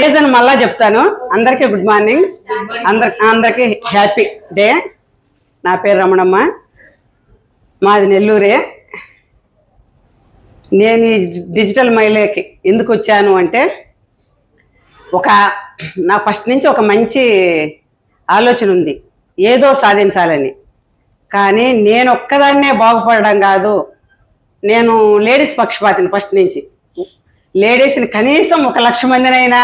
Reason మళ్ళా చెప్తాను. అందరికీ గుడ్ మార్నింగ్, అందరికీ హ్యాపీ డే. నా పేరు రమణమ్మ, మాది నెల్లూరే. నేను ఈ డిజిటల్ మహిళకి ఎందుకు వచ్చాను అంటే, నా ఫస్ట్ నుంచి ఒక మంచి ఆలోచన ఉంది, ఏదో సాధించాలని. కానీ నేను ఒక్కదాన్నే బాగుపడడం కాదు, నేను లేడీస్ పక్షపాతిని ఫస్ట్ నుంచి. లేడీస్ని కనీసం 1,00,000 మందినైనా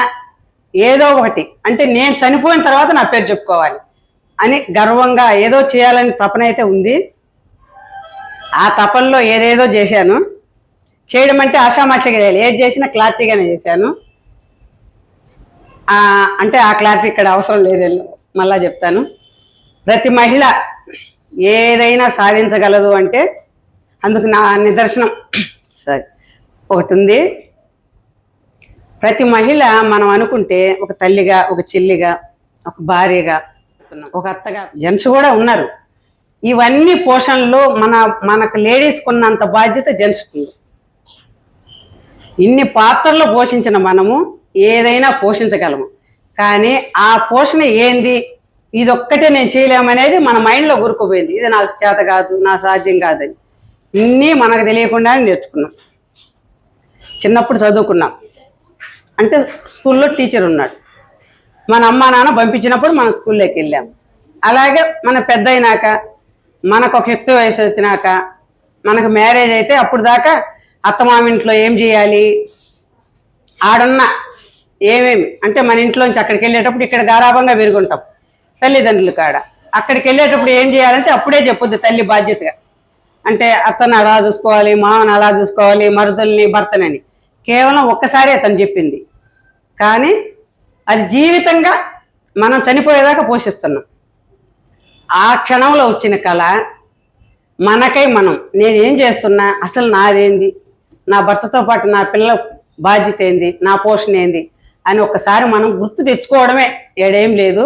ఏదో ఒకటి అంటే నేను చనిపోయిన తర్వాత నా పేరు చెప్పుకోవాలి అని గర్వంగా ఏదో చేయాలని తపన అయితే ఉంది. ఆ తపనలో ఏదేదో చేశాను. చేయడం అంటే ఆషామాషిగా చేయాలి, ఏది చేసినా క్లారిటీగానే చేశాను. అంటే ఆ క్లారిటీ ఇక్కడ అవసరం లేదు, మళ్ళా చెప్తాను. ప్రతి మహిళ ఏదైనా సాధించగలదు అంటే అందుకు నా నిదర్శనం సరే ఒకటి ఉంది. ప్రతి మహిళ మనం అనుకుంటే ఒక తల్లిగా, ఒక చెల్లిగా, ఒక భార్యగా, ఒక అత్తగా, జెంట్స్ కూడా ఉన్నారు. ఇవన్నీ పోషణలో మనకు లేడీస్కి ఉన్నంత బాధ్యత జెంట్స్కి ఉంది. ఇన్ని పాత్రలు పోషించిన మనము ఏదైనా పోషించగలము. కానీ ఆ పోషణ ఏంది, ఇదొక్కటే నేను చేయలేమనేది మన మైండ్లో గురుకుపోయింది. ఇది నాకు చేత కాదు, నా సాధ్యం కాదని ఇన్ని మనకు తెలియకుండానే నేర్చుకున్నాం. చిన్నప్పుడు చదువుకున్నాం అంటే స్కూల్లో టీచర్ ఉన్నాడు, మన అమ్మ నాన్న పంపించినప్పుడు మనం స్కూల్లోకి వెళ్ళాం. అలాగే మన పెద్ద అయినాక, మనకు ఒక యుక్త వయసు వచ్చినాక, మనకు మ్యారేజ్ అయితే అప్పుడు దాకా అత్తమామింట్లో ఏం చేయాలి, ఆడున్న ఏమేమి అంటే మన ఇంట్లోంచి అక్కడికి వెళ్ళేటప్పుడు ఇక్కడ గారాభంగా పెరుగుంటాం తల్లిదండ్రుల కాడ. అక్కడికి వెళ్ళేటప్పుడు ఏం చేయాలంటే అప్పుడే చెప్పొద్దు తల్లి బాధ్యతగా. అంటే అత్తను అలా చూసుకోవాలి, మామను అలా చూసుకోవాలి, మరుదుల్ని, భర్తనని కేవలం ఒక్కసారి అతను చెప్పింది. కానీ అది జీవితంగా మనం చనిపోయేదాకా పోషిస్తున్నాం. ఆ క్షణంలో వచ్చిన కళ మనకై నేనేం చేస్తున్నా, అసలు నాదేంది, నా భర్తతో పాటు నా పిల్లల బాధ్యత ఏంది, నా పోషణ ఏంది అని ఒక్కసారి మనం గుర్తు తెచ్చుకోవడమే, ఏడేం లేదు.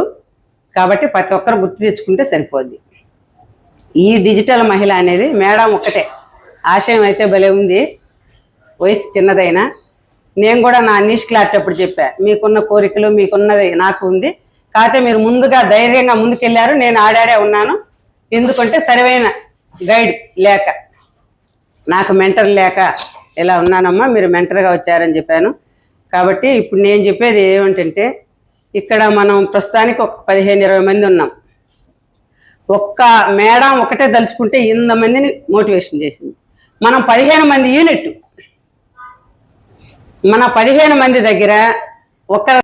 కాబట్టి ప్రతి ఒక్కరు గుర్తు తెచ్చుకుంటే సరిపోద్ది. ఈ డిజిటల్ మహిళ అనేది మేడం ఒక్కటే, ఆశయం అయితే భలే ఉంది. వయసు చిన్నదైనా నేను కూడా నా నీష్ క్లారిటీ అప్పుడు చెప్పా, మీకున్న కోరికలు మీకున్నది నాకు ఉంది, కాకపోతే మీరు ముందుగా ధైర్యంగా ముందుకెళ్ళారు, నేను ఆడాడే ఉన్నాను. ఎందుకంటే సరైన గైడ్ లేక, నాకు మెంటర్ లేక ఇలా ఉన్నానమ్మా, మీరు మెంటర్గా వచ్చారని చెప్పాను. కాబట్టి ఇప్పుడు నేను చెప్పేది ఏమిటంటే, ఇక్కడ మనం ప్రస్తుతానికి ఒక 15-20 మంది ఉన్నాం. ఒక్క మేడం ఒకటే తలుచుకుంటే 100 మందిని మోటివేషన్ చేసింది. మనం 15 మంది యూనిట్, మన 15 మంది దగ్గర ఒక